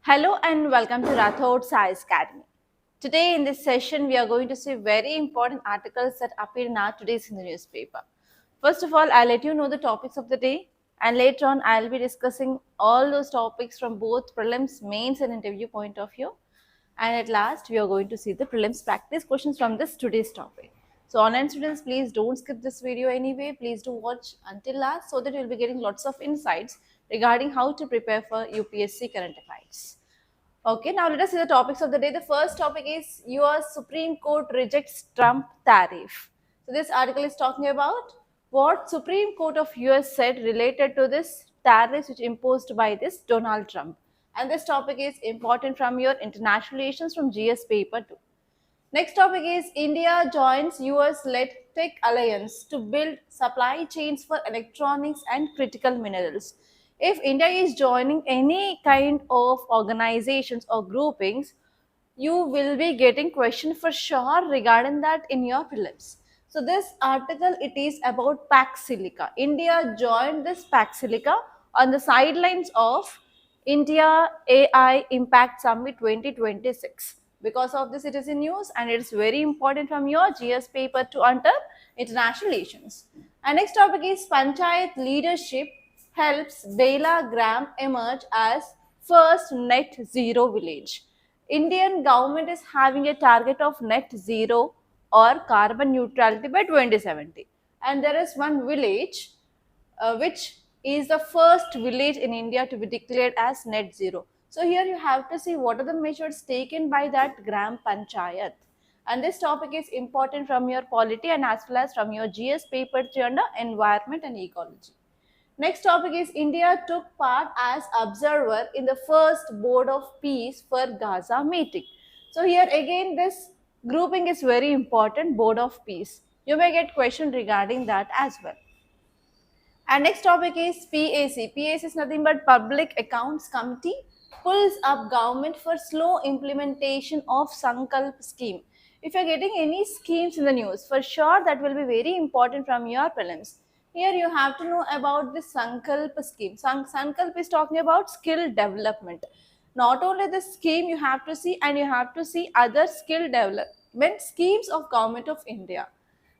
Hello and welcome to Rathod Science Academy. Today in this session, we are going to see very important articles that appear in our today's in the newspaper. First of all, I'll let you know the topics of the day, and later on, I'll be discussing all those topics from both prelims, mains, and interview point of view. And at last, we are going to see the prelims practice questions from this today's topic. So, online students, please don't skip this video anyway. Please do watch until last so that you'll be getting lots of insights regarding how to prepare for UPSC current affairs. Okay, now let us see the topics of the day. The first topic is US Supreme Court rejects Trump tariff. So this article is talking about what Supreme Court of US said related to this tariffs which imposed by this Donald Trump. And this topic is important from your international relations from GS paper 2. Next topic is India joins US-led tech alliance to build supply chains for electronics and critical minerals. If India is joining any kind of organizations or groupings, you will be getting question for sure regarding that in your prelims. So this article, it is about Pax Silica. India joined this Pax Silica on the sidelines of India AI Impact Summit 2026. Because of this, it is in news and it is very important from your GS paper to under international relations. And next topic is Panchayat leadership helps Bela Gram emerge as first net zero village. Indian government is having a target of net zero or carbon neutrality by 2070. And there is one village which is the first village in India to be declared as net zero. So here you have to see what are the measures taken by that Gram Panchayat. And this topic is important from your polity and as well as from your GS paper 3 under environment and ecology. Next topic is India took part as observer in the first Board of Peace for Gaza meeting. So here again this grouping is very important, Board of Peace. You may get question regarding that as well. And next topic is PAC. PAC is nothing but Public Accounts Committee pulls up government for slow implementation of Sankalp scheme. If you are getting any schemes in the news, for sure that will be very important from your prelims. Here you have to know about this Sankalp scheme. Sankalp is talking about skill development. Not only the scheme you have to see, and you have to see other skill development schemes of Government of India.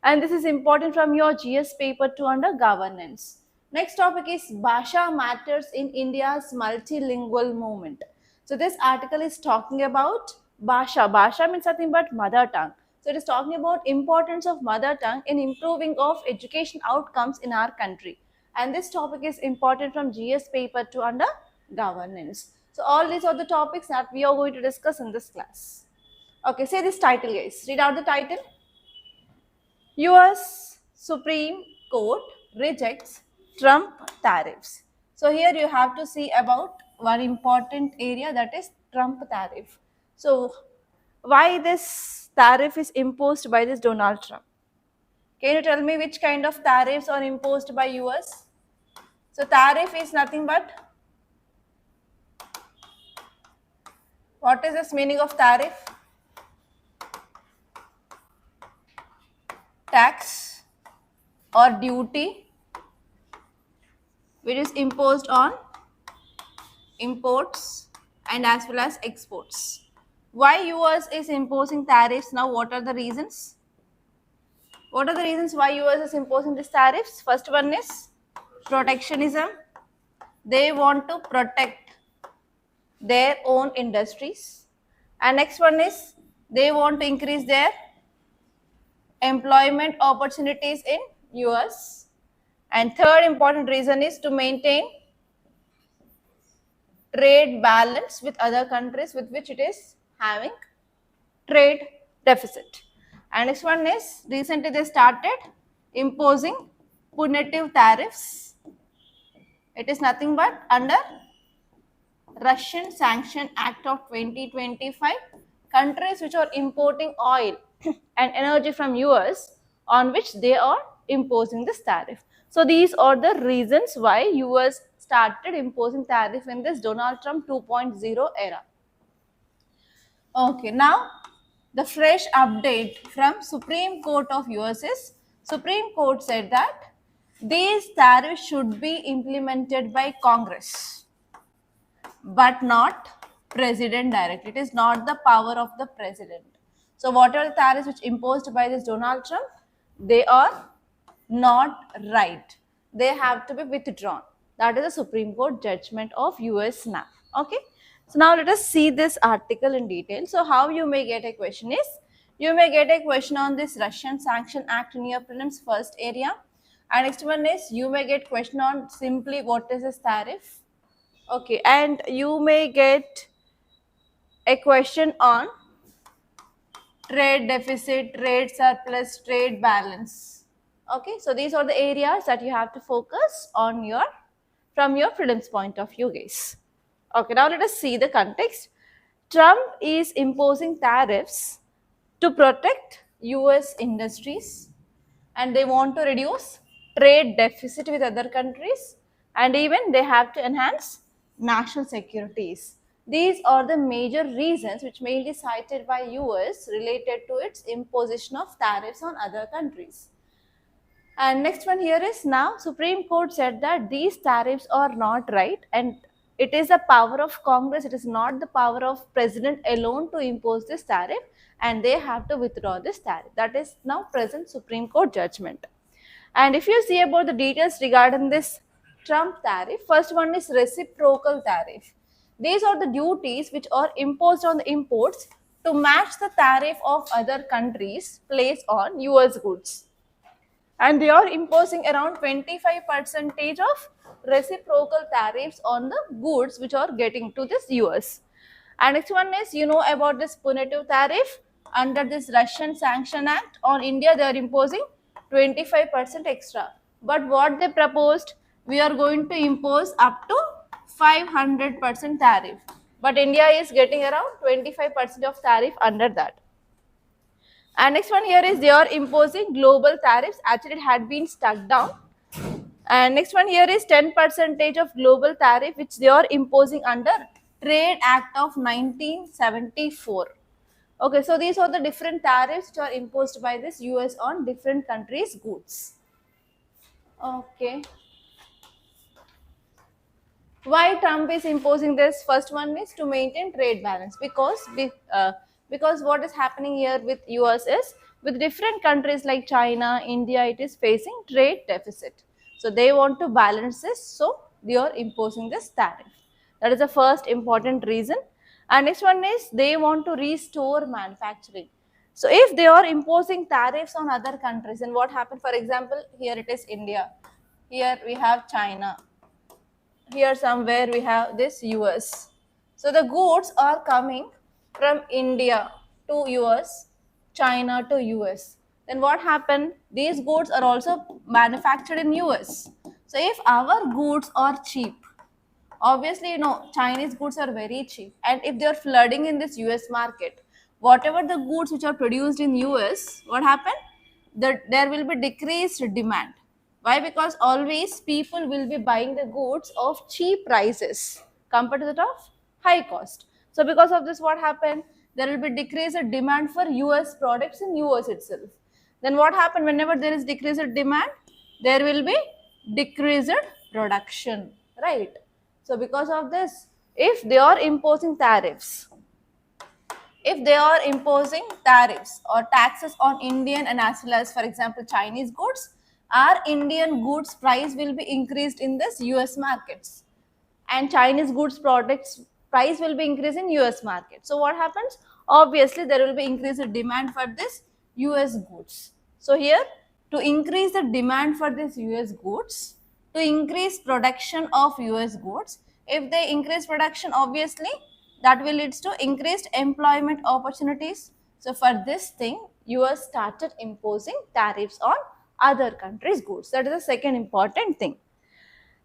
And this is important from your GS paper 2 under governance. Next topic is Bhasha matters in India's multilingual movement. So this article is talking about Bhasha. Bhasha means nothing but mother tongue. So it is talking about importance of mother tongue in improving of education outcomes in our country. And this topic is important from GS paper 2 under governance. So all these are the topics that we are going to discuss in this class. Okay, say this title guys. Read out the title. US Supreme Court rejects Trump tariffs. So here you have to see about one important area, that is Trump tariff. So why this tariff is imposed by this Donald Trump? Can you tell me which kind of tariffs are imposed by US? So tariff is nothing but, what is this meaning of tariff? Tax or duty which is imposed on imports and as well as exports. Why US is imposing tariffs now? What are the reasons? What are the reasons why US is imposing these tariffs? First one is protectionism. They want to protect their own industries. And next one is they want to increase their employment opportunities in US. And third important reason is to maintain trade balance with other countries with which it is having trade deficit. And next one is recently they started imposing punitive tariffs. It is nothing but under Russian Sanction Act of 2025, countries which are importing oil and energy from US on which they are imposing this tariff. So these are the reasons why US started imposing tariff in this Donald Trump 2.0 era. Okay, now the fresh update from Supreme Court of US is, Supreme Court said that these tariffs should be implemented by Congress but not president directly. It is not the power of the president. So whatever the tariffs which imposed by this Donald Trump, they are not right. They have to be withdrawn. That is a Supreme Court judgment of US now. Okay. So now let us see this article in detail. So how you may get a question is, you may get a question on this Russian Sanction Act in your prelims first area. And next one is, you may get question on simply what is this tariff. Okay, and you may get a question on trade deficit, trade surplus, trade balance. Okay, so these are the areas that you have to focus on from your prelims point of view, guys. Okay, now let us see the context. Trump is imposing tariffs to protect US industries, and they want to reduce trade deficit with other countries, and even they have to enhance national securities. These are the major reasons which mainly cited by US related to its imposition of tariffs on other countries. And next one here is, now Supreme Court said that these tariffs are not right, and it is the power of Congress, it is not the power of president alone to impose this tariff, and they have to withdraw this tariff. That is now present Supreme Court judgment. And if you see about the details regarding this Trump tariff, first one is reciprocal tariff. These are the duties which are imposed on the imports to match the tariff of other countries placed on US goods. And they are imposing around 25% of reciprocal tariffs on the goods which are getting to this US. And next one is, you know about this punitive tariff under this Russian Sanction Act on India. They are imposing 25% extra. But what they proposed, we are going to impose up to 500% tariff. But India is getting around 25% of tariff under that. And next one here is, they are imposing global tariffs. Actually, it had been stuck down. And next one here is 10% of global tariff which they are imposing under Trade Act of 1974. Okay, so these are the different tariffs which are imposed by this US on different countries' goods. Okay. Why Trump is imposing this? First one is to maintain trade balance, because what is happening here with US is, with different countries like China, India, it is facing trade deficit. So they want to balance this, so they are imposing this tariff. That is the first important reason. And next one is, they want to restore manufacturing. So if they are imposing tariffs on other countries, then what happens? For example, here it is India, here we have China, here somewhere we have this US. So the goods are coming from India to US, China to US. Then what happened? These goods are also manufactured in US. So if our goods are cheap, obviously, you know, Chinese goods are very cheap. And if they are flooding in this US market, whatever the goods which are produced in US, what happened? There will be decreased demand. Why? Because always people will be buying the goods of cheap prices compared to that of high cost. So because of this, what happened? There will be decreased demand for US products in US itself. Then what happened? Whenever there is decreased demand, there will be decreased production, right? So because of this, if they are imposing tariffs, or taxes on Indian and as well as, for example, Chinese goods, our Indian goods price will be increased in this US markets, and Chinese goods products price will be increased in US market. So what happens? Obviously, there will be increased demand for this US goods. So here, to increase the demand for this US goods, to increase production of US goods, if they increase production, obviously that will lead to increased employment opportunities. So for this thing, US started imposing tariffs on other countries' goods. That is the second important thing.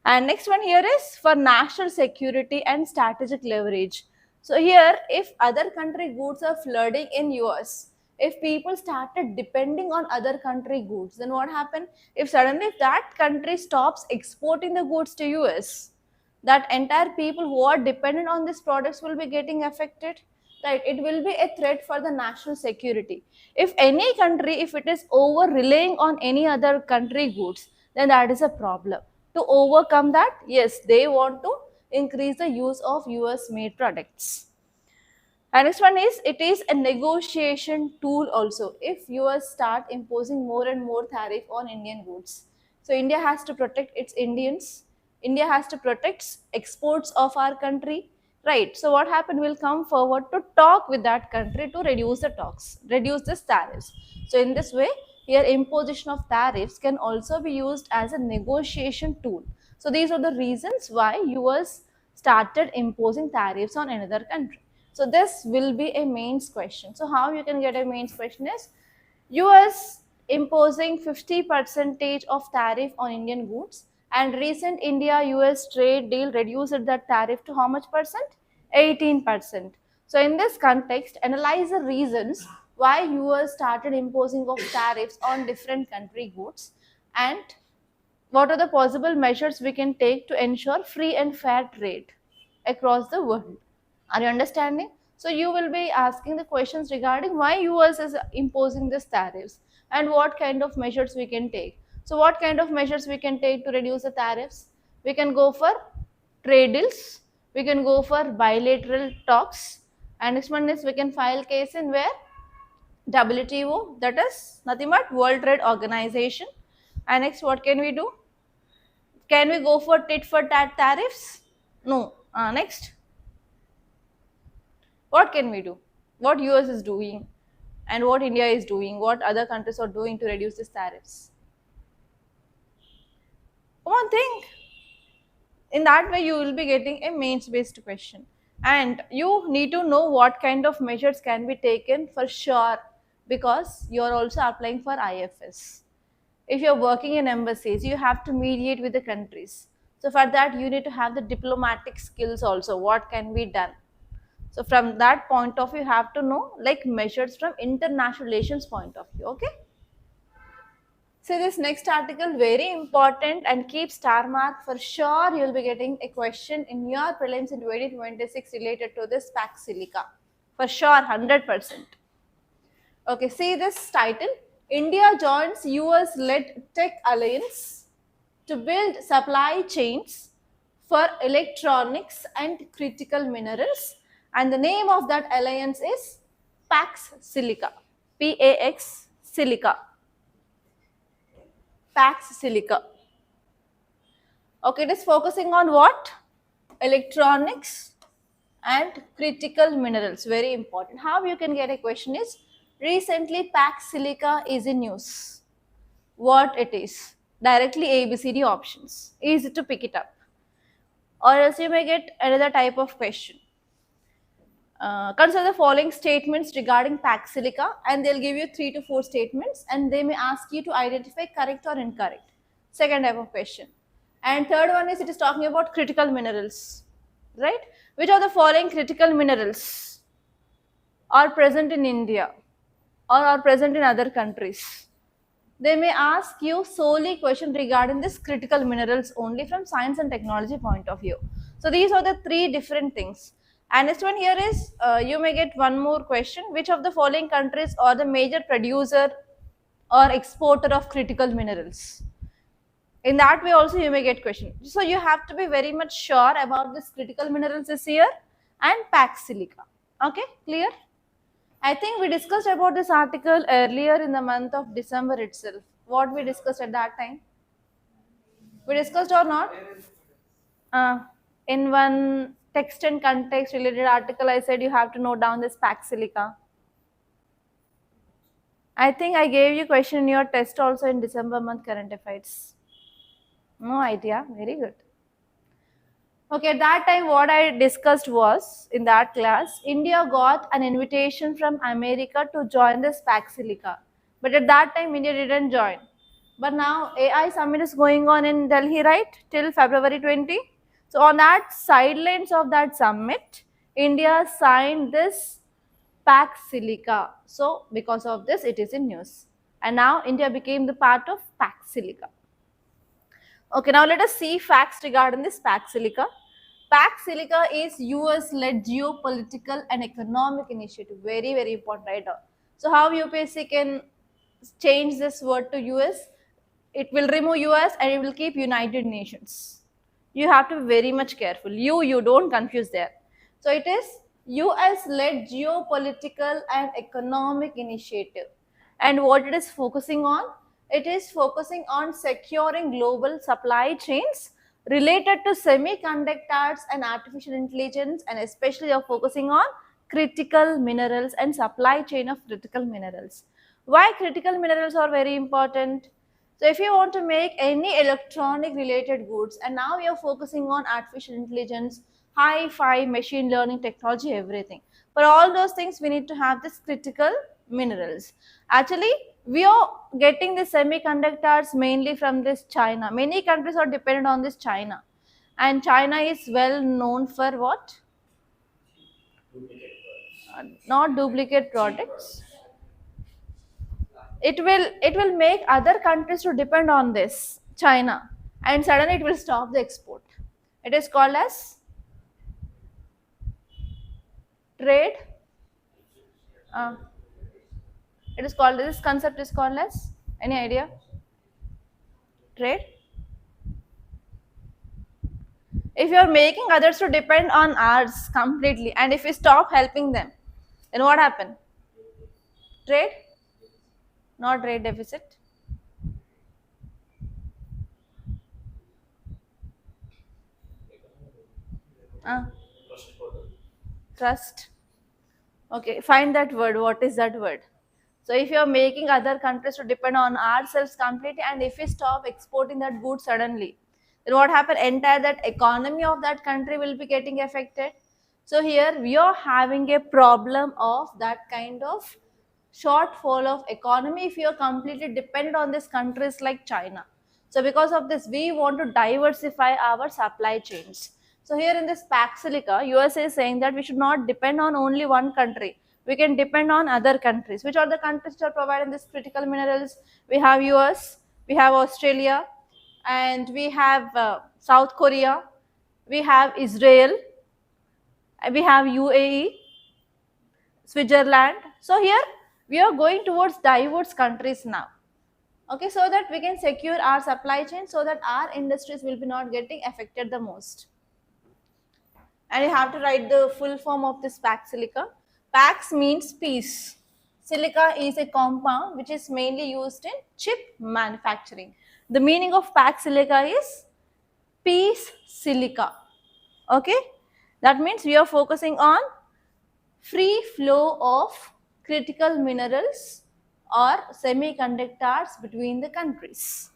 And next one here is for national security and strategic leverage. So here, if other country goods are flooding in US, if people started depending on other country goods, then what happened? If that country stops exporting the goods to US, that entire people who are dependent on these products will be getting affected, right? It will be a threat for the national security. If any country, if it is over relying on any other country goods, then that is a problem. To overcome that, yes, they want to increase the use of US made products. And next one is, it is a negotiation tool also. If US start imposing more and more tariff on Indian goods, so India has to protect its Indians. India has to protect exports of our country, right? So what happened? We'll come forward to talk with that country to reduce the talks, reduce the tariffs. So in this way, here imposition of tariffs can also be used as a negotiation tool. So these are the reasons why US started imposing tariffs on another country. So this will be a mains question. So how you can get a mains question is, US imposing 50 percentage of tariff on Indian goods, and recent India US trade deal reduced that tariff to how much percent? 18%. So in this context, analyze the reasons why US started imposing of tariffs on different country goods, and what are the possible measures we can take to ensure free and fair trade across the world. Are you understanding? So you will be asking the questions regarding why US is imposing these tariffs and what kind of measures we can take. So what kind of measures we can take to reduce the tariffs? We can go for trade deals, we can go for bilateral talks, and next one is we can file case in where? WTO, that is nothing but World Trade Organization. And next, what can we do? Can we go for tit for tat tariffs? No. Next, what can we do? What US is doing and what India is doing, what other countries are doing to reduce these tariffs? Come on, think. In that way, you will be getting a mains based question. And you need to know what kind of measures can be taken for sure, because you are also applying for IFS. If you're working in embassies, you have to mediate with the countries. So for that, you need to have the diplomatic skills also, what can be done. So from that point of view, you have to know like measures from international relations point of view. Okay. So this next article very important, and keep star mark, for sure you will be getting a question in your prelims in 2026 related to this Pax Silica. For sure, 100%. Okay, see this title. India joins US-led tech alliance to build supply chains for electronics and critical minerals, and the name of that alliance is Pax Silica. PAX Silica. Pax Silica. Okay, it is focusing on what? Electronics and critical minerals. Very important. How you can get a question is, recently Pax Silica is in news. What it is? Directly ABCD options. Easy to pick it up. Or else you may get another type of question. Consider the following statements regarding Pax Silica, and they'll give you 3 to 4 statements, and they may ask you to identify correct or incorrect. Second type of question. And third one is, it is talking about critical minerals, right? Which of the following critical minerals are present in India or are present in other countries? They may ask you solely question regarding this critical minerals only from science and technology point of view. So these are the 3 different things. And next one here is, you may get one more question. Which of the following countries are the major producer or exporter of critical minerals? In that way also you may get question. So you have to be very much sure about this critical minerals this year and Pax Silica. Okay, clear? I think we discussed about this article earlier in the month of December itself. What we discussed at that time? We discussed or not? In one text and context related article, I said you have to note down this Pax Silica. I think I gave you question in your test also in December month current affairs. No idea. Very good. Okay, at that time what I discussed was, in that class, India got an invitation from America to join this Pax Silica. But at that time India didn't join. But now AI summit is going on in Delhi, right? Till February 20. So on that sidelines of that summit, India signed this Pax Silica. So because of this, it is in news. And now India became the part of Pax Silica. Okay, now let us see facts regarding this Pax Silica. Pax Silica is US-led geopolitical and economic initiative. Very, very important item. So how UPSC can change this word to US? It will remove US and it will keep United Nations. You have to be very much careful. You don't confuse there. So it is US led geopolitical and economic initiative. And what it is focusing on? It is focusing on securing global supply chains related to semiconductors and artificial intelligence, and especially they are focusing on critical minerals and supply chain of critical minerals. Why critical minerals are very important? So if you want to make any electronic related goods, and now we are focusing on artificial intelligence, hi-fi, machine learning technology, everything. For all those things, we need to have this critical minerals. Actually, we are getting the semiconductors mainly from this China. Many countries are dependent on this China. And China is well known for what? Not duplicate products. It will make other countries to depend on this China, and suddenly it will stop the export. It is called as trade. uh, it is called, this concept is called as, any idea? Trade. If you are making others to depend on ours completely, and if we stop helping them, then what happen? Trade, not trade deficit. uh, Trust. Okay, find that word. What is that word? So if you are making other countries to depend on ourselves completely, and if we stop exporting that good suddenly, then what happen? Entire that economy of that country will be getting affected. So here we are having a problem of that kind of shortfall of economy if you are completely dependent on these countries like China. So because of this, we want to diversify our supply chains. So here in this Pax Silica, USA is saying that we should not depend on only one country. We can depend on other countries. Which are the countries that are providing this critical minerals? We have US, we have Australia, and we have South Korea, we have Israel, we have UAE, Switzerland. So here we are going towards diverse countries now. Okay, so that we can secure our supply chain, so that our industries will be not getting affected the most. And you have to write the full form of this Pax Silica. Pax means peace. Silica is a compound which is mainly used in chip manufacturing. The meaning of Pax Silica is peace silica. Okay, that means we are focusing on free flow of critical minerals or semiconductors between the countries.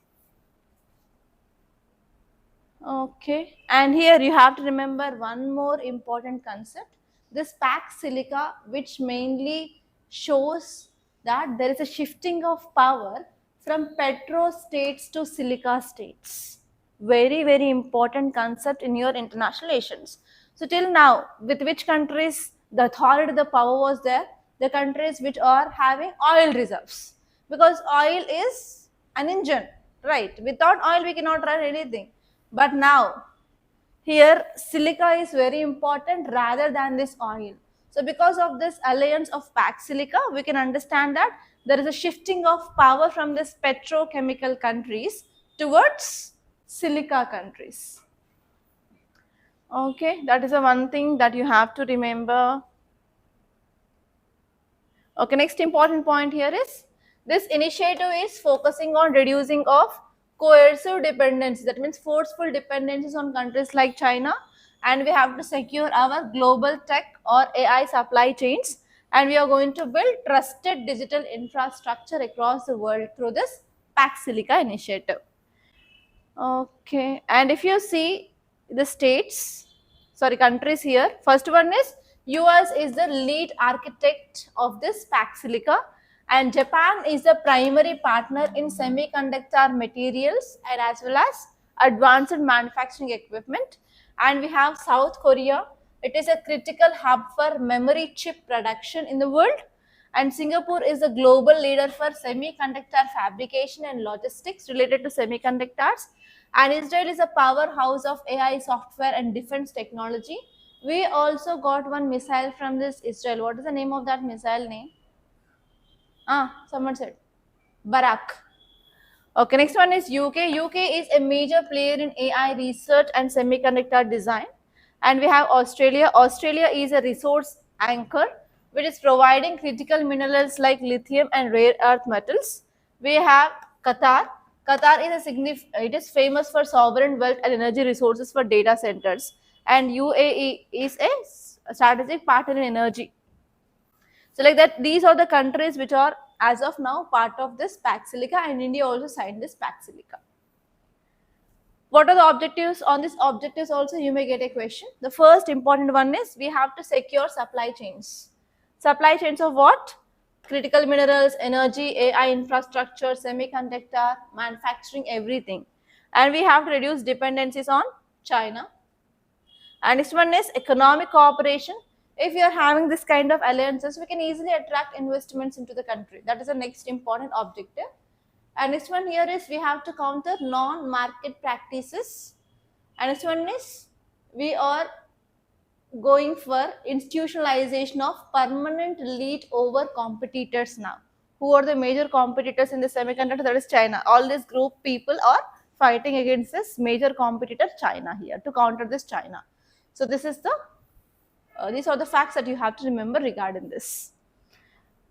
Okay, and here you have to remember one more important concept. This Pax Silica, which mainly shows that there is a shifting of power from petro states to silica states. Very, very important concept in your international relations. So till now, with which countries the authority, the power was there? The countries which are having oil reserves, because oil is an engine, right? Without oil, we cannot run anything. But now, here silica is very important rather than this oil. So because of this alliance of Pax Silica, we can understand that there is a shifting of power from this petrochemical countries towards silica countries. Okay, that is the one thing that you have to remember. Okay, next important point here is this initiative is focusing on reducing of coercive dependencies. That means forceful dependencies on countries like China, and we have to secure our global tech or AI supply chains, and we are going to build trusted digital infrastructure across the world through this Pax Silica initiative. Okay, and if you see the states, sorry, countries here, first one is US is the lead architect of this Pax Silica, and Japan is the primary partner in semiconductor materials and as well as advanced manufacturing equipment. And we have South Korea. It is a critical hub for memory chip production in the world. And Singapore is a global leader for semiconductor fabrication and logistics related to semiconductors. And Israel is a powerhouse of AI software and defense technology. We also got one missile from this Israel. What is the name of that missile name? Someone said Barak. Okay, next one is UK. UK is a major player in AI research and semiconductor design. And we have Australia. Australia is a resource anchor which is providing critical minerals like lithium and rare earth metals. We have Qatar. Qatar is it is famous for sovereign wealth and energy resources for data centers. And UAE is a strategic partner in energy. So like that, these are the countries which are as of now part of this Pax Silica, and India also signed this Pax Silica. What are the objectives? On these objectives also you may get a question. The first important one is we have to secure supply chains. Supply chains of what? Critical minerals, energy, AI infrastructure, semiconductor, manufacturing, everything. And we have to reduce dependencies on China. And next one is economic cooperation. If you are having this kind of alliances, we can easily attract investments into the country. That is the next important objective. And next one here is we have to counter non-market practices. And next one is we are going for institutionalization of permanent lead over competitors now. Who are the major competitors in the semiconductor? That is China. All these group people are fighting against this major competitor China here to counter this China. So this is these are the facts that you have to remember regarding this.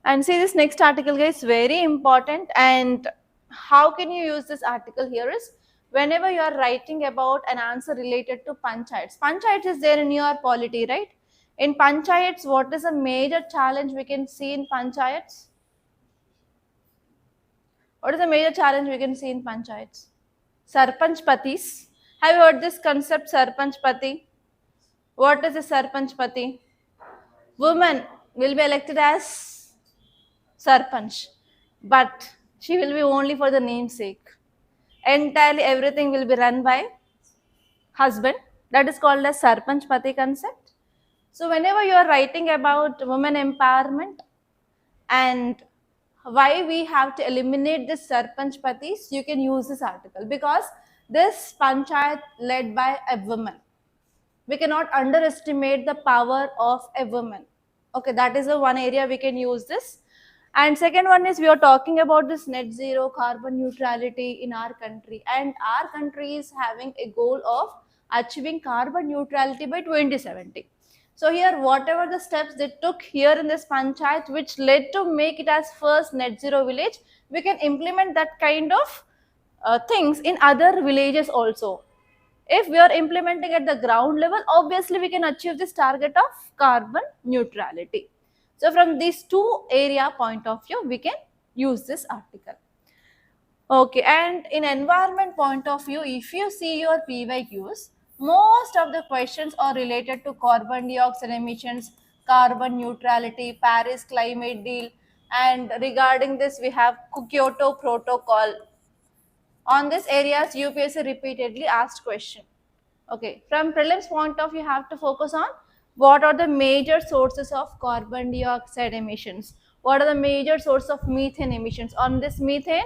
And see, this next article guys, very important. And how can you use this article here is whenever you are writing about an answer related to panchayats. Panchayats is there in your polity, right? In panchayats, what is a major challenge we can see in panchayats? What is the major challenge we can see in panchayats? Sarpanch patis. Have you heard this concept, Sarpanch pati? What is a Sarpanch pati? Woman will be elected as Sarpanch, but she will be only for the namesake. Entirely everything will be run by husband. That is called as Sarpanch pati concept. So whenever you are writing about women empowerment and why we have to eliminate this Sarpanch patis, you can use this article because this panchayat led by a woman. We cannot underestimate the power of a woman. Okay, that is the one area we can use this. And second one is we are talking about this net zero carbon neutrality in our country, and our country is having a goal of achieving carbon neutrality by 2070. So here whatever the steps they took here in this panchayat which led to make it as first net zero village, we can implement that kind of things in other villages also. If we are implementing at the ground level, obviously we can achieve this target of carbon neutrality. So from these two area point of view, we can use this article. Okay, and in environment point of view, if you see your PYQs, most of the questions are related to carbon dioxide emissions, carbon neutrality, Paris climate deal, and regarding this we have Kyoto Protocol. On this areas, UPSC repeatedly asked question. Okay, from prelims point of view, you have to focus on what are the major sources of carbon dioxide emissions. What are the major sources of methane emissions? On this methane,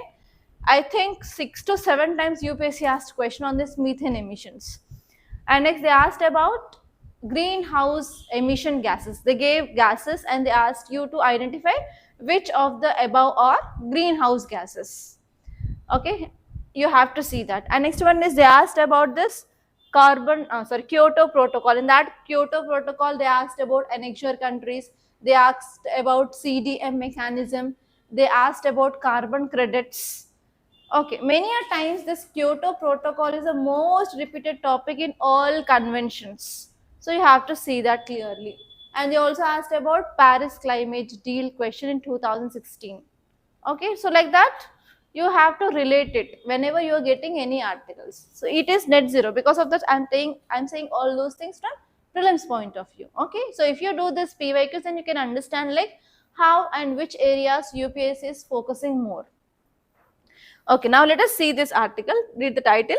I think 6 to 7 times UPSC asked question on this methane emissions. And next they asked about greenhouse emission gases. They gave gases and they asked you to identify which of the above are greenhouse gases. Okay, you have to see that. And next one is they asked about this Kyoto Protocol. In that Kyoto Protocol, they asked about annexure countries. They asked about CDM mechanism. They asked about carbon credits. Okay, many a times this Kyoto Protocol is the most repeated topic in all conventions. So you have to see that clearly. And they also asked about Paris climate deal question in 2016. Okay, so like that, you have to relate it whenever you are getting any articles. So it is net zero. Because of that, I'm saying all those things from prelims point of view. Okay, so if you do this PYQs, then you can understand like how and which areas UPSC is focusing more. Okay, now let us see this article. Read the title.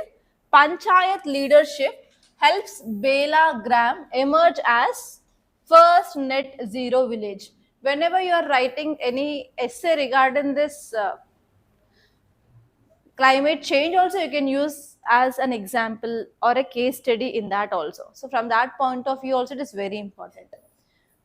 Panchayat leadership helps Belagram emerge as first net zero village. Whenever you are writing any essay regarding this climate change also, you can use as an example or a case study in that also. So from that point of view also, it is very important.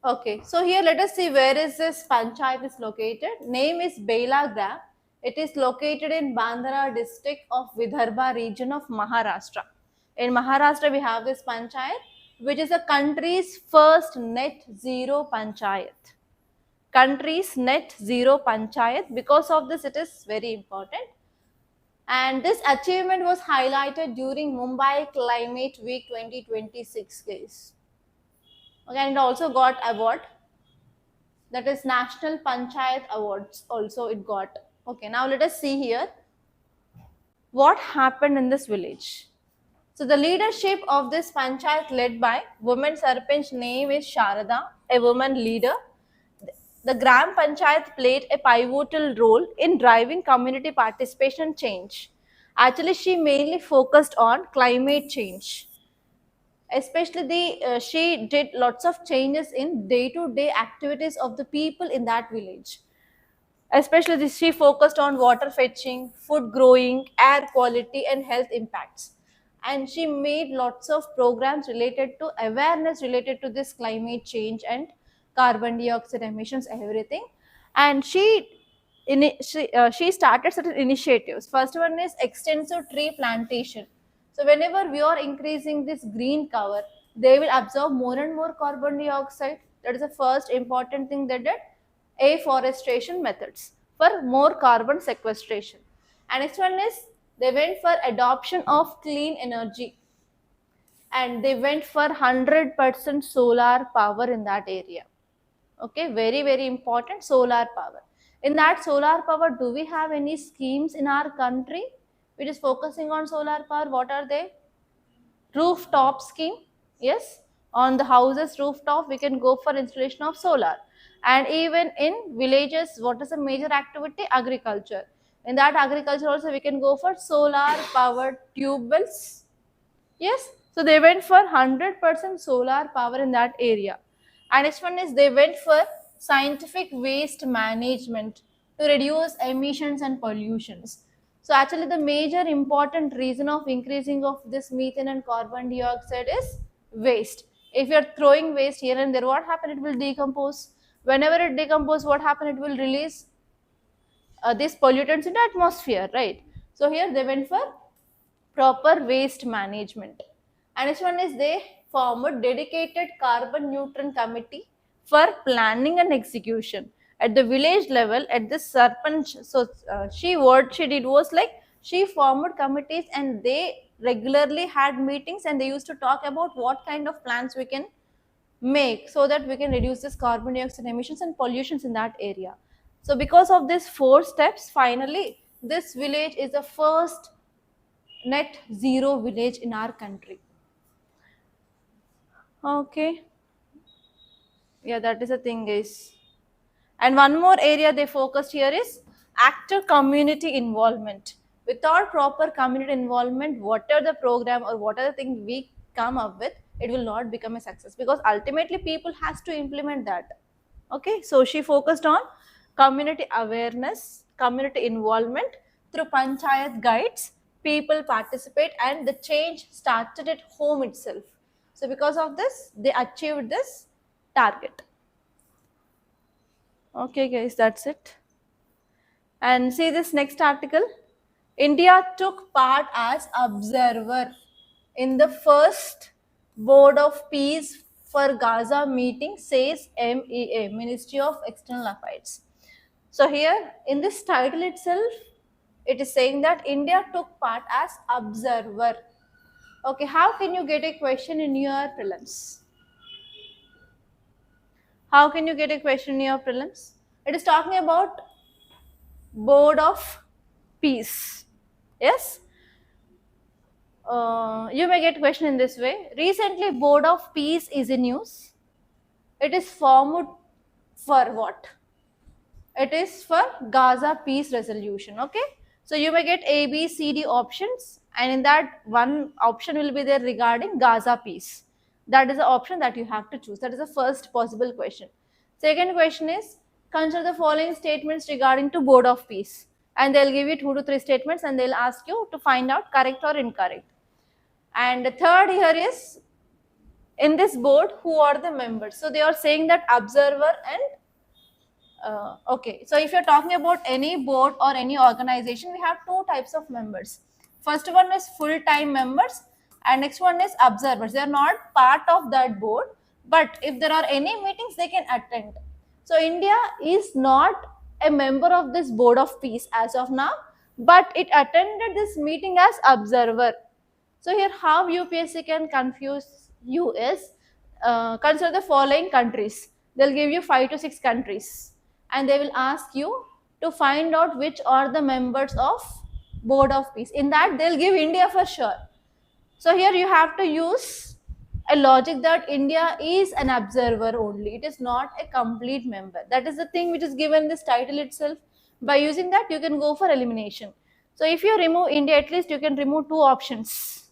Okay, so here let us see where is this panchayat is located. Name is Belagram. It is located in Bandra district of Vidarbha region of Maharashtra. In Maharashtra, we have this panchayat. which is the country's first net zero panchayat. Country's net zero panchayat. Because of this, it is very important. And this achievement was highlighted during Mumbai Climate Week 2026 guys. Okay, and it also got award, that is National Panchayat Awards also it got. Okay, now let us see here what happened in this village. So the leadership of this panchayat led by woman Sarpanch name is Sharada, a woman leader. The Gram Panchayat played a pivotal role in driving community participation and change. Actually, she mainly focused on climate change. Especially she did lots of changes in day-to-day activities of the people in that village. Especially she focused on water fetching, food growing, air quality, and health impacts. And she made lots of programs related to awareness related to this climate change and carbon dioxide emissions, everything. And she started certain initiatives. First one is extensive tree plantation. So whenever we are increasing this green cover, they will absorb more and more carbon dioxide. That is the first important thing they did. Afforestation methods for more carbon sequestration. And next one is they went for adoption of clean energy, and they went for 100% solar power in that area. Okay, very very important, solar power. In that solar power, do we have any schemes in our country which is focusing on solar power? What are they? Rooftop scheme. Yes, on the houses rooftop we can go for installation of solar. And even in villages, what is a major activity? Agriculture. In that agriculture also we can go for solar powered tube wells. Yes, so they went for 100% solar power in that area. And next one is they went for scientific waste management to reduce emissions and pollutions. So actually the major important reason of increasing of this methane and carbon dioxide is waste. If you are throwing waste here and there, what happen? It will decompose. Whenever it decomposes, what happen? It will release these pollutants in the atmosphere, right? So here they went for proper waste management. And next one is they form a dedicated carbon neutral committee for planning and execution at the village level at the sarpanch. So what she did was like she formed committees and they regularly had meetings and they used to talk about what kind of plans we can make so that we can reduce this carbon dioxide emissions and pollutions in that area. So because of these 4 steps, finally this village is the first net zero village in our country. Okay, yeah, that is the thing guys. And one more area they focused here is active community involvement. Without proper community involvement, whatever the program or whatever the thing we come up with, it will not become a success, because ultimately people has to implement that. Okay, so she focused on community awareness, community involvement through panchayat guides. People participate and the change started at home itself. So because of this, they achieved this target. Okay guys, that's it. And see this next article. India took part as observer in the first Board of Peace for Gaza meeting, says MEA, Ministry of External Affairs. So here in this title itself, it is saying that India took part as observer. Okay, how can you get a question in your prelims? How can you get a question in your prelims? It is talking about Board of Peace. Yes? You may get question in this way. Recently, Board of Peace is in news. It is formed for what? It is for Gaza peace resolution. Okay? So you may get A, B, C, D options, and in that one option will be there regarding Gaza peace. That is the option that you have to choose. That is the first possible question. Second question is, consider the following statements regarding to Board of Peace, and they'll give you 2 to 3 statements and they'll ask you to find out correct or incorrect. And the third here is, in this board, who are the members? So they are saying that observer and okay, so if you're talking about any board or any organization, we have 2 types of members. First one is full-time members And next one is observers. They are not part of that board, but if there are any meetings, they can attend. So India is not a member of this board of peace as of now, but it attended this meeting as observer. So here how UPSC can confuse you is, consider the following countries. They'll give you 5 to 6 countries and they will ask you to find out which are the members of board of peace. In that they'll give India for sure. So here you have to use a logic that India is an observer only. It is not a complete member. That is the thing which is given this title itself. By using that, you can go for elimination. So if you remove India, at least you can remove 2 options.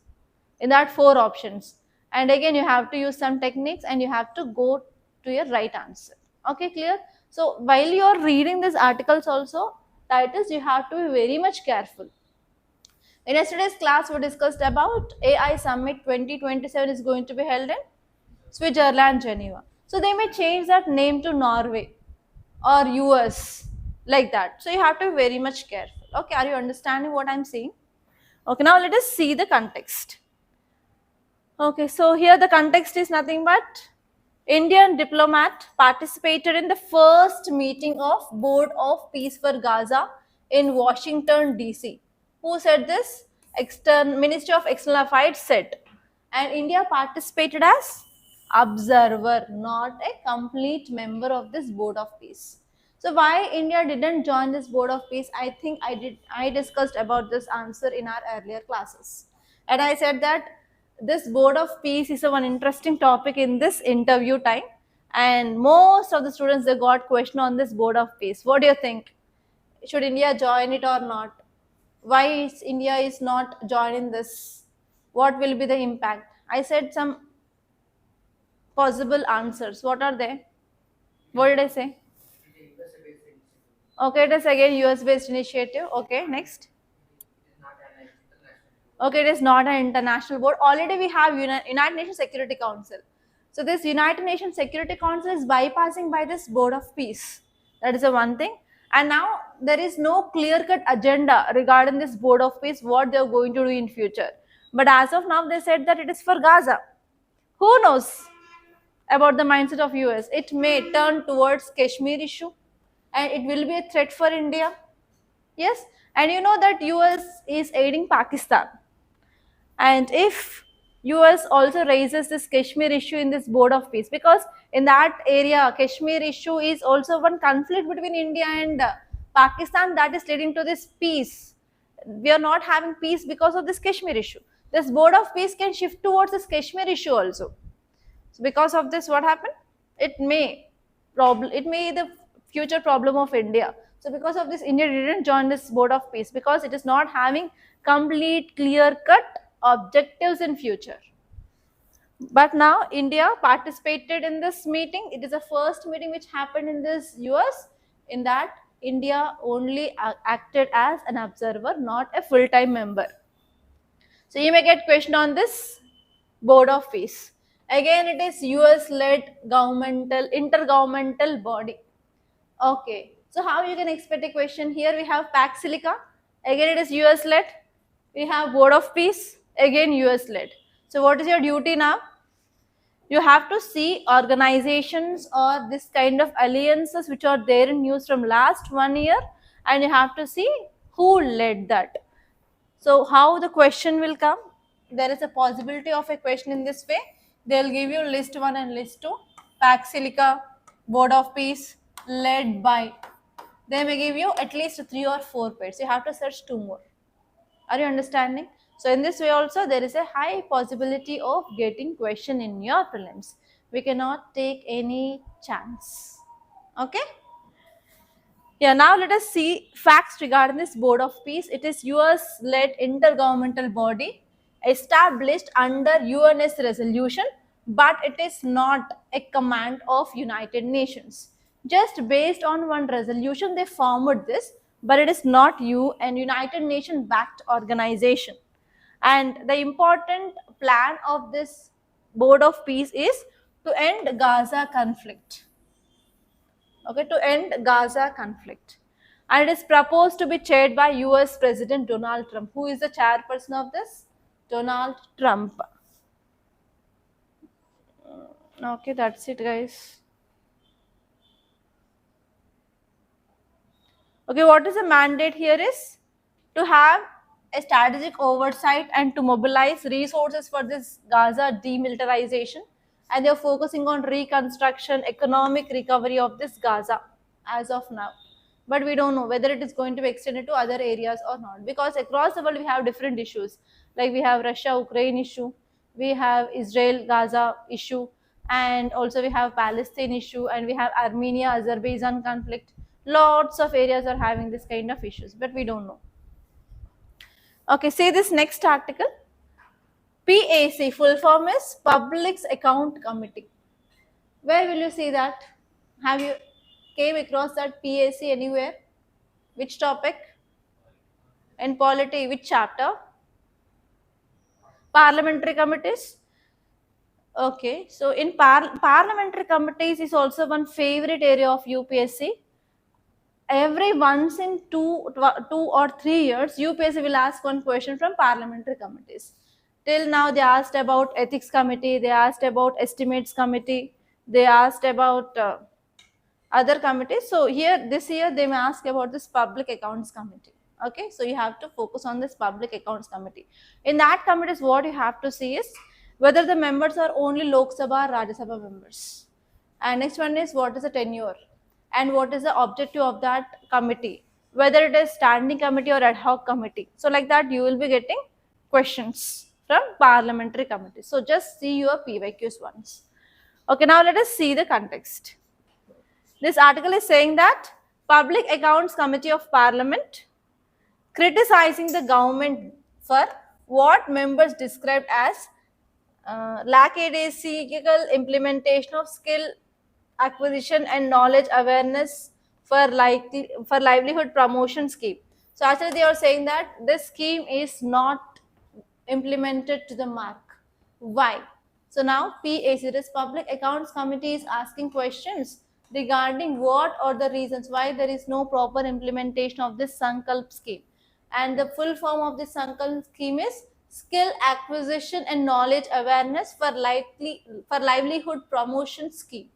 In that 4 options. And again, you have to use some techniques and you have to go to your right answer. Okay, clear? So while you are reading these articles also, titles, you have to be very much careful. In yesterday's class, we discussed about AI Summit 2027 is going to be held in Switzerland, Geneva. So they may change that name to Norway or US, like that. So you have to be very much careful. Okay, are you understanding what I'm saying? Okay, now let us see the context. Okay, so here the context is nothing but Indian diplomat participated in the first meeting of Board of Peace for Gaza in Washington, D.C. Who said this? Ministry of External Affairs said. And India participated as observer, not a complete member of this Board of Peace. So why India didn't join this Board of Peace? I think I discussed about this answer in our earlier classes. And I said that this Board of Peace is one interesting topic in this interview time. And most of the students, they got question on this Board of Peace. What do you think? Should India join it or not? Why is India is not joining this? What will be the impact? I said some possible answers. What are they? What did I say? Okay, it is again US based initiative. Okay, next. Okay, it is not an international board. Already we have United Nations Security Council. So this United Nations Security Council is bypassing by this Board of Peace. That is the one thing. And now there is no clear-cut agenda regarding this Board of Peace, what they are going to do in future. But as of now, they said that it is for Gaza. Who knows about the mindset of US? It may turn towards Kashmir issue and it will be a threat for India. Yes, and you know that US is aiding Pakistan. And if US also raises this Kashmir issue in this Board of Peace, because in that area, Kashmir issue is also one conflict between India and Pakistan that is leading to this peace. We are not having peace because of this Kashmir issue. This Board of Peace can shift towards this Kashmir issue also. So because of this, what happened? It may be the future problem of India. So because of this, India didn't join this Board of Peace because it is not having complete, clear-cut objectives in future. But now India participated in this meeting. It is the first meeting which happened in this US. In that, India only acted as an observer, not a full-time member. So you may get question on this Board of Peace. Again, it is US-led intergovernmental body. Okay, so how you can expect a question? Here we have Pax Silica. Again, it is US-led. We have Board of Peace. Again, US-led. So what is your duty now? You have to see organizations or this kind of alliances which are there in news from last 1 year, and you have to see who led that. So how the question will come? There is a possibility of a question in this way. They'll give you list 1 and list 2. Pax Silica, Board of Peace, led by. They may give you at least 3 or 4 pairs. You have to search 2 more. Are you understanding? So in this way also, there is a high possibility of getting question in your prelims. We cannot take any chance. Okay? Yeah, now let us see facts regarding this Board of Peace. It is US-led intergovernmental body established under UNS resolution, but it is not a command of United Nations. Just based on one resolution, they formed this, but it is not an United Nations backed organization. And the important plan of this Board of Peace is to end Gaza conflict. Okay, to end Gaza conflict. And it is proposed to be chaired by US President Donald Trump. Who is the chairperson of this? Donald Trump. Okay, that's it, guys. Okay, what is the mandate here is to have a strategic oversight and to mobilize resources for this Gaza demilitarization, and they're focusing on reconstruction, economic recovery of this Gaza as of now. But we don't know whether it is going to be extended to other areas or not, because across the world we have different issues. Like we have Russia-Ukraine issue, we have Israel-Gaza issue, and also we have Palestine issue, and we have Armenia-Azerbaijan conflict. Lots of areas are having this kind of issues, but we don't know. Okay, say this next article. PAC, full form is Public's Account Committee. Where will you see that? Have you came across that PAC anywhere? Which topic? In polity, which chapter? Parliamentary committees. Okay, so in parliamentary committees is also one favorite area of UPSC. Every once in two or 3 years, UPSC will ask one question from parliamentary committees. Till now, they asked about ethics committee, they asked about estimates committee, they asked about other committees. So here, this year, they may ask about this public accounts committee. Okay, so you have to focus on this public accounts committee. In that committee, what you have to see is whether the members are only Lok Sabha or Rajya Sabha members. And next one is what is the tenure and what is the objective of that committee, whether it is standing committee or ad hoc committee. So like that, you will be getting questions from parliamentary committees. So just see your PYQs once. Okay, now let us see the context. This article is saying that Public Accounts Committee of Parliament criticizing the government for what members described as lackadaisical implementation of skill acquisition and knowledge awareness for livelihood promotion scheme. So actually they are saying that this scheme is not implemented to the mark. Why? So now PAC, this Public Accounts Committee, is asking questions regarding what are the reasons why there is no proper implementation of this Sankalp scheme. And the full form of this Sankalp scheme is Skill Acquisition and Knowledge Awareness for Livelihood Promotion Scheme.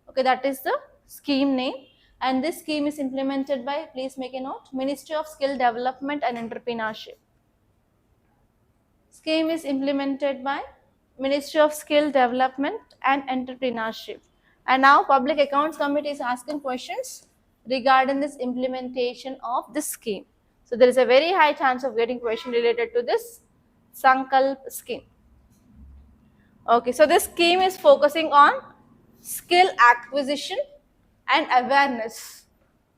Okay, that is the scheme name, and this scheme is implemented by, please make a note, Ministry of Skill Development and Entrepreneurship. Scheme is implemented by Ministry of Skill Development and Entrepreneurship. And now Public Accounts Committee is asking questions regarding this implementation of this scheme. So there is a very high chance of getting question related to this Sankalp scheme. Okay, so this scheme is focusing on skill acquisition and awareness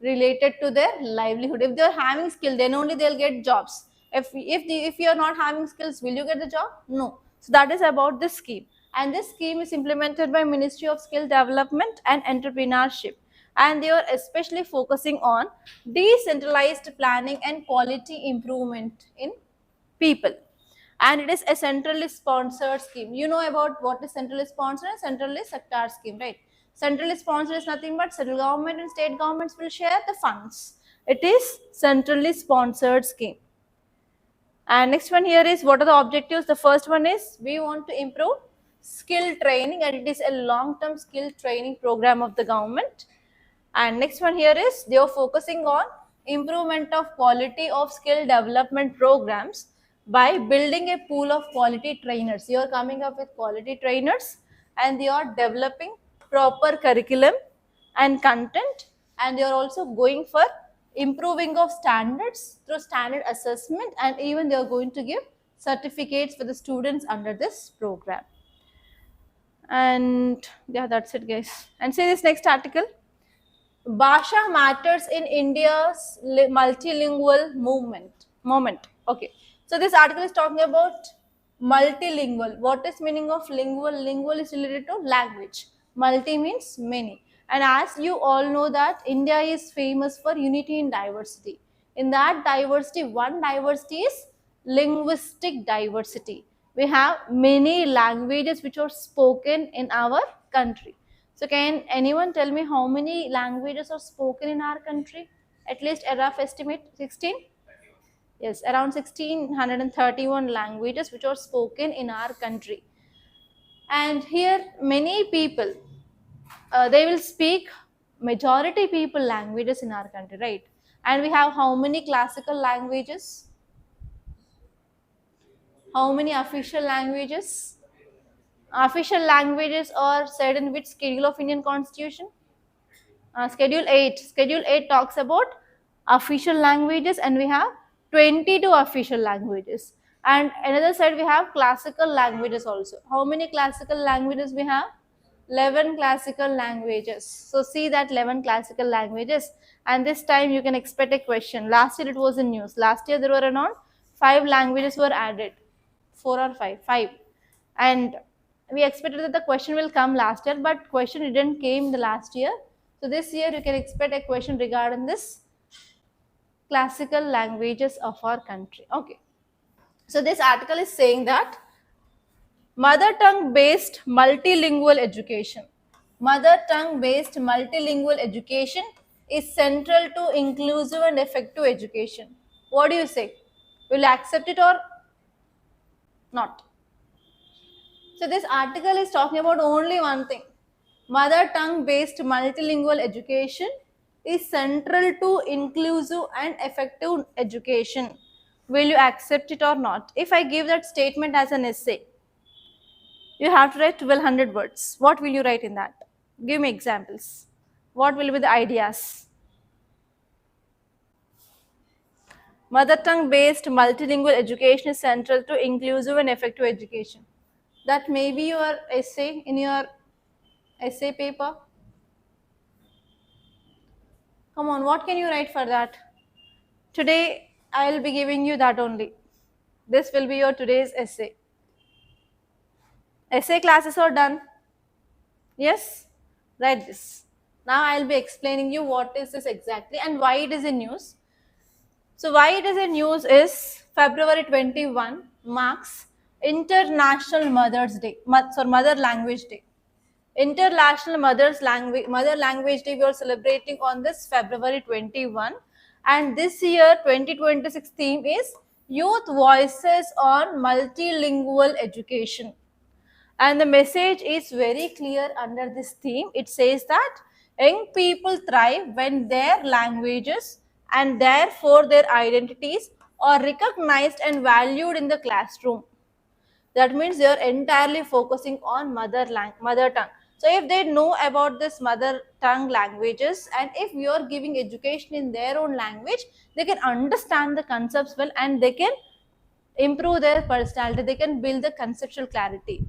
related to their livelihood. If they are having skill, then only they'll get jobs. If you are not having skills, will you get the job? No. So that is about this scheme. And this scheme is implemented by Ministry of Skill Development and Entrepreneurship. And they are especially focusing on decentralized planning and quality improvement in people. And it is a centrally sponsored scheme. You know about what is centrally sponsored and centrally sector scheme, right? Centrally sponsored is nothing but central government and state governments will share the funds. It is centrally sponsored scheme. And next one here is what are the objectives? The first one is we want to improve skill training, and it is a long-term skill training program of the government. And next one here is they are focusing on improvement of quality of skill development programs by building a pool of quality trainers. You are coming up with quality trainers, and they are developing proper curriculum and content, and they are also going for improving of standards through standard assessment, and even they are going to give certificates for the students under this program. And yeah, that's it, guys. And say this next article. Bhasha matters in India's multilingual moment. Okay. So this article is talking about multilingual. What is meaning of lingual? Lingual is related to language. Multi means many. And as you all know that India is famous for unity in diversity. In that diversity, one diversity is linguistic diversity. We have many languages which are spoken in our country. So can anyone tell me how many languages are spoken in our country? At least a rough estimate, 16? Yes, around 1631 languages which are spoken in our country. And here many people, they will speak majority people languages in our country, right? And we have how many classical languages? How many official languages? Official languages are said in which schedule of Indian Constitution? Schedule 8. Schedule 8 talks about official languages, and we have 22 official languages. And another side we have classical languages also. How many classical languages we have? 11 classical languages. So see that 11 classical languages, and this time you can expect a question. Last year it was in news. Last year there were around 5 languages were added. 4 or 5? 5. And we expected that the question will come last year, but question didn't came the last year. So this year you can expect a question regarding this classical languages of our country. Okay. So this article is saying that mother tongue based multilingual education. Mother tongue based multilingual education is central to inclusive and effective education. What do you say? Will you accept it or not? So this article is talking about only one thing. Mother tongue based multilingual education is central to inclusive and effective education. Will you accept it or not? If I give that statement as an essay, you have to write 1200 words. What will you write in that? Give me examples. What will be the ideas? Mother tongue based multilingual education is central to inclusive and effective education. That may be your essay in your essay paper. Come on, what can you write for that? Today, I will be giving you that only. This will be your today's essay. Essay classes are done. Yes? Write this. Now I will be explaining you what is this exactly and why it is in news. So why it is in news is February 21 marks International Mother's Day, Mother Language Day. International Mother Language Day we are celebrating on this February 21, and this year 2026 theme is Youth Voices on Multilingual Education. And the message is very clear under this theme. It says that young people thrive when their languages and therefore their identities are recognized and valued in the classroom. That means they are entirely focusing on mother tongue. So if they know about this mother tongue languages, and if you are giving education in their own language, they can understand the concepts well and they can improve their personality, they can build the conceptual clarity.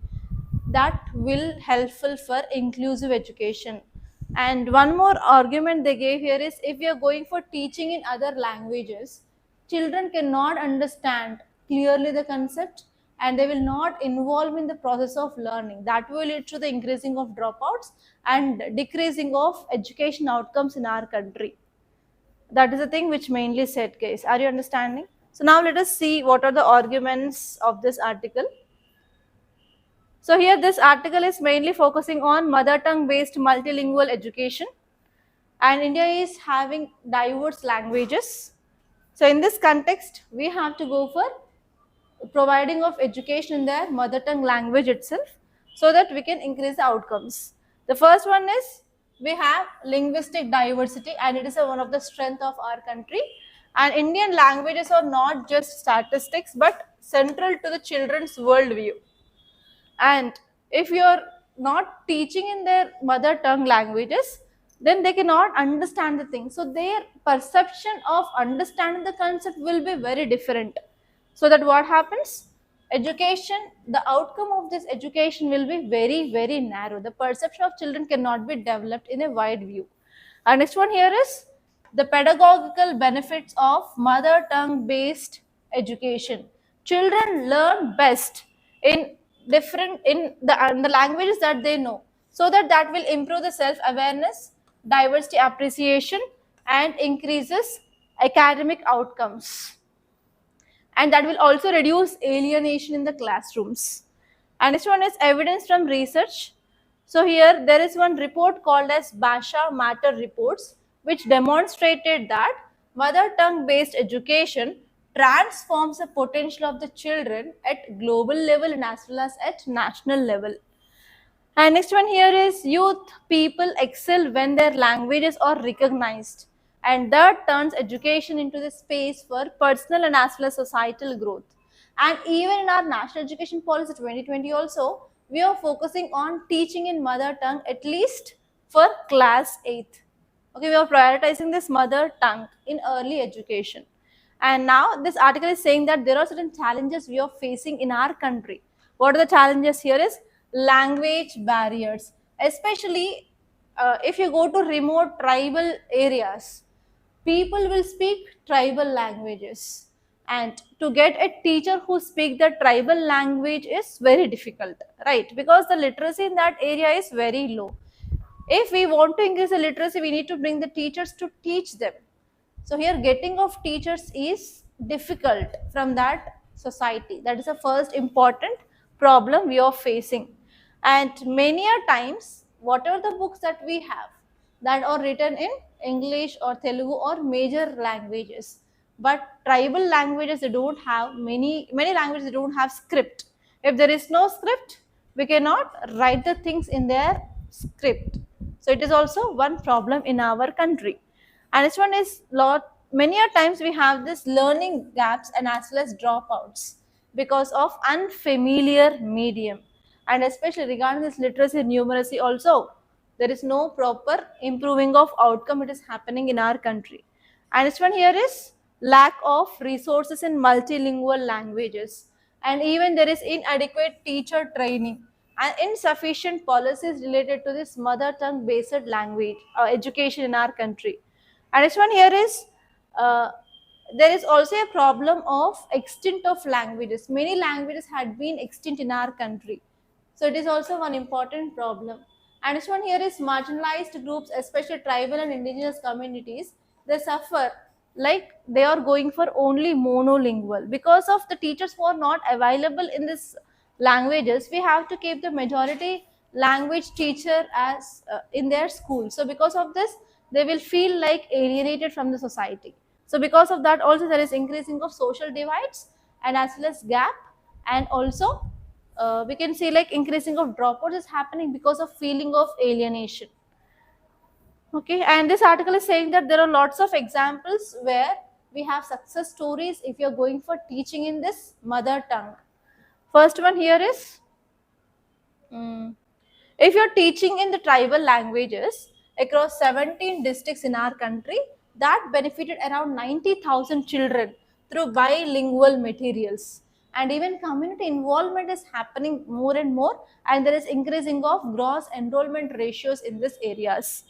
That will helpful for inclusive education. And one more argument they gave here is, if you are going for teaching in other languages, children cannot understand clearly the concept and they will not involve in the process of learning. That will lead to the increasing of dropouts and decreasing of education outcomes in our country. That is the thing which mainly said, guys. Are you understanding? So now let us see what are the arguments of this article. So here this article is mainly focusing on mother tongue based multilingual education, and India is having diverse languages. So in this context, we have to go for providing of education in their mother tongue language itself so that we can increase the outcomes. The first one is we have linguistic diversity, and it is one of the strength of our country. And Indian languages are not just statistics but central to the children's worldview. And if you're not teaching in their mother tongue languages, then they cannot understand the thing. So their perception of understanding the concept will be very different. So that what happens? Education, the outcome of this education will be very, very narrow. The perception of children cannot be developed in a wide view. Our next one here is the pedagogical benefits of mother tongue based education. Children learn best in the languages that they know, so that will improve the self awareness, diversity appreciation, and increases academic outcomes, and that will also reduce alienation in the classrooms. And this one is evidence from research. So here there is one report called as Basha Matter reports, which demonstrated that mother tongue based education transforms the potential of the children at global level and as well as at national level. And next one here is youth people excel when their languages are recognized, and that turns education into the space for personal and as well as societal growth. And even in our national education policy 2020 also, we are focusing on teaching in mother tongue at least for class 8th. Okay, we are prioritizing this mother tongue in early education. And now this article is saying that there are certain challenges we are facing in our country. What are the challenges here is language barriers, especially if you go to remote tribal areas, people will speak tribal languages, and to get a teacher who speak the tribal language is very difficult, right? Because the literacy in that area is very low. If we want to increase the literacy, we need to bring the teachers to teach them. So here getting of teachers is difficult from that society. That is the first important problem we are facing. And many a times, whatever the books that we have that are written in English or Telugu or major languages, but tribal languages they don't have many languages they don't have script. If there is no script, we cannot write the things in their script. So it is also one problem in our country. And this one is lot many a times we have this learning gaps and as well as dropouts because of unfamiliar medium. And especially regarding this literacy and numeracy also, there is no proper improving of outcome it is happening in our country. And this one here is lack of resources in multilingual languages, and even there is inadequate teacher training and insufficient policies related to this mother tongue based language education in our country. And this one here is uh, there is also a problem of extent of languages. Many languages had been extinct in our country. So it is also one important problem. And this one here is marginalized groups, especially tribal and indigenous communities. They suffer like they are going for only monolingual because of the teachers who are not available in this languages. We have to keep the majority language teacher as in their school. So because of this, they will feel like alienated from the society. So because of that also there is increasing of social divides and as well as gap, and also we can see like increasing of dropouts is happening because of feeling of alienation. Okay, and this article is saying that there are lots of examples where we have success stories if you're going for teaching in this mother tongue. First one here is if you're teaching in the tribal languages across 17 districts in our country, that benefited around 90,000 children through bilingual materials. And even community involvement is happening more and more, and there is increasing of gross enrollment ratios in these areas.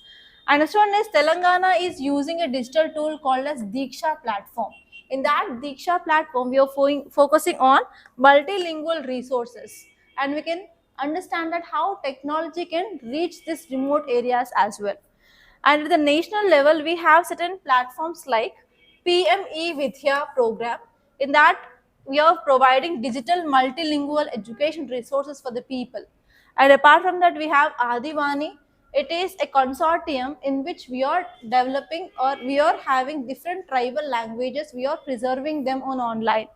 And next one is Telangana is using a digital tool called as Diksha platform. In that Diksha platform, we are focusing on multilingual resources, and we can understand that how technology can reach these remote areas as well. And at the national level, we have certain platforms like PME Vidya program. In that, we are providing digital multilingual education resources for the people. And apart from that, we have Adivani. It is a consortium in which we are developing or we are having different tribal languages. We are preserving them on online.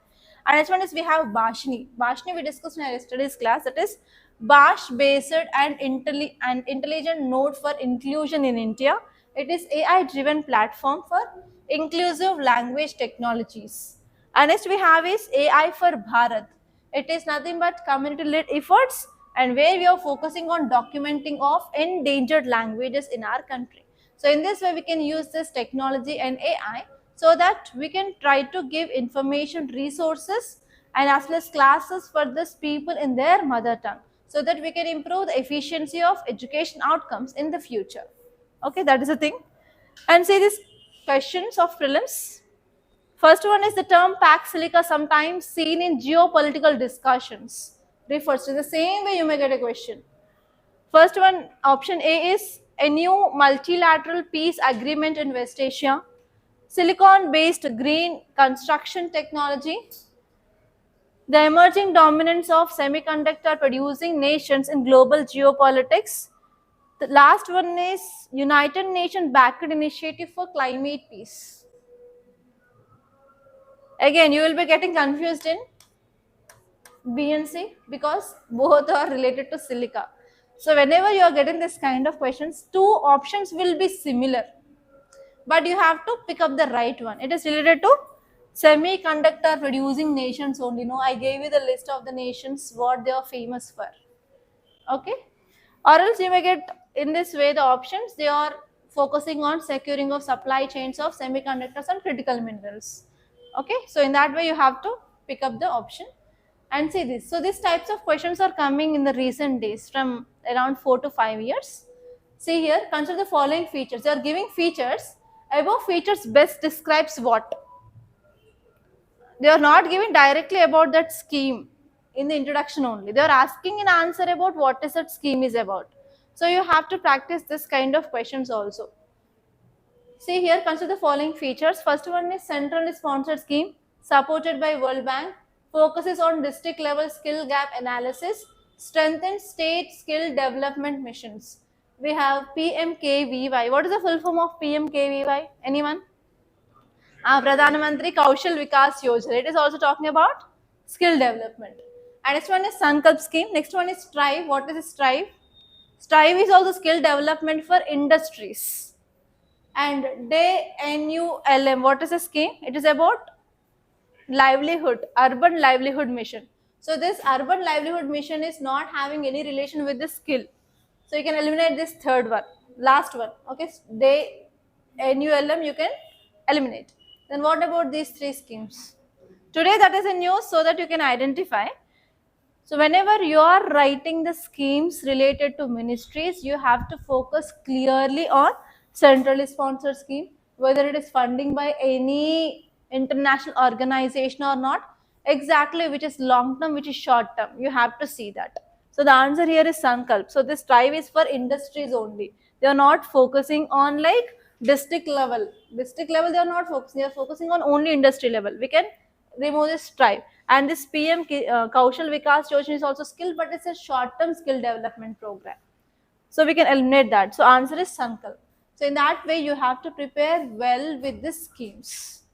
And next one is we have Bhashni. Bhashni we discussed in our studies class. That is Bash based and intelligent node for inclusion in India. It is AI driven platform for inclusive language technologies. And next we have is AI for Bharat. It is nothing but community led efforts, and where we are focusing on documenting of endangered languages in our country. So in this way we can use this technology and AI so that we can try to give information resources and as well as classes for these people in their mother tongue, so that we can improve the efficiency of education outcomes in the future. Okay, that is the thing. And say these questions of prelims. First one is the term Pax Silica, sometimes seen in geopolitical discussions, refers to the same way you may get a question. First one, option A is a new multilateral peace agreement in West Asia, silicon-based green construction technology, the emerging dominance of semiconductor producing nations in global geopolitics. The last one is United Nations backed initiative for climate peace. Again, you will be getting confused in B and C because both are related to silica. So whenever you are getting this kind of questions, two options will be similar, but you have to pick up the right one. It is related to semiconductor producing nations only. No, I gave you the list of the nations what they are famous for. Okay, or else you may get in this way the options they are focusing on securing of supply chains of semiconductors and critical minerals. Okay, so in that way you have to pick up the option and see this. So these types of questions are coming in the recent days from around 4 to 5 years. See here, consider the following features. They are giving features. Above features best describes what? They are not giving directly about that scheme in the introduction only. They are asking an answer about what is that scheme is about. So you have to practice this kind of questions also. See here, consider the following features. First one is centrally sponsored scheme supported by World Bank, focuses on district level skill gap analysis, strengthens state skill development missions. We have PMKVY. What is the full form of PMKVY? Anyone? Pradhan Mantri Kaushal Vikas Yojana. It is also talking about skill development. And next one is Sankalp scheme. Next one is Strive. What is Strive? Strive is also skill development for industries. And DNULM. What is the scheme? It is about livelihood, urban livelihood mission. So this urban livelihood mission is not having any relation with the skill. So you can eliminate this third one, last one. Okay, they NULM you can eliminate. Then what about these three schemes? Today that is in news so that you can identify. So whenever you are writing the schemes related to ministries, you have to focus clearly on centrally sponsored scheme, whether it is funding by any international organization or not, exactly which is long term, which is short term. You have to see that. So the answer here is Sankalp. So this drive is for industries only. They are not focusing on like district level. District level they are not focusing. They are focusing on only industry level. We can remove this strive. And this PM Kaushal Vikas Yojana is also skill, but it's a short-term skill development program. So we can eliminate that. So answer is Sankalp. So in that way, you have to prepare well with the schemes.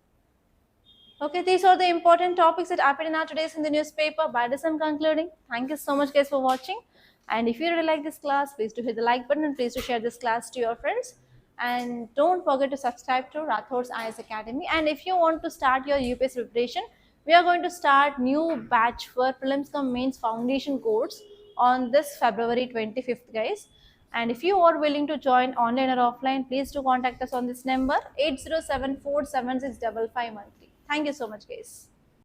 Okay, these are the important topics that happened in our today's in the newspaper. By this, I'm concluding. Thank you so much, guys, for watching. And if you really like this class, please do hit the like button and please do share this class to your friends. And don't forget to subscribe to Rathod's IAS Academy. And if you want to start your UPSC preparation, we are going to start new batch for prelims cum mains foundation course on this February 25th, guys. And if you are willing to join online or offline, please do contact us on this number 8074765513. Thank you so much, guys.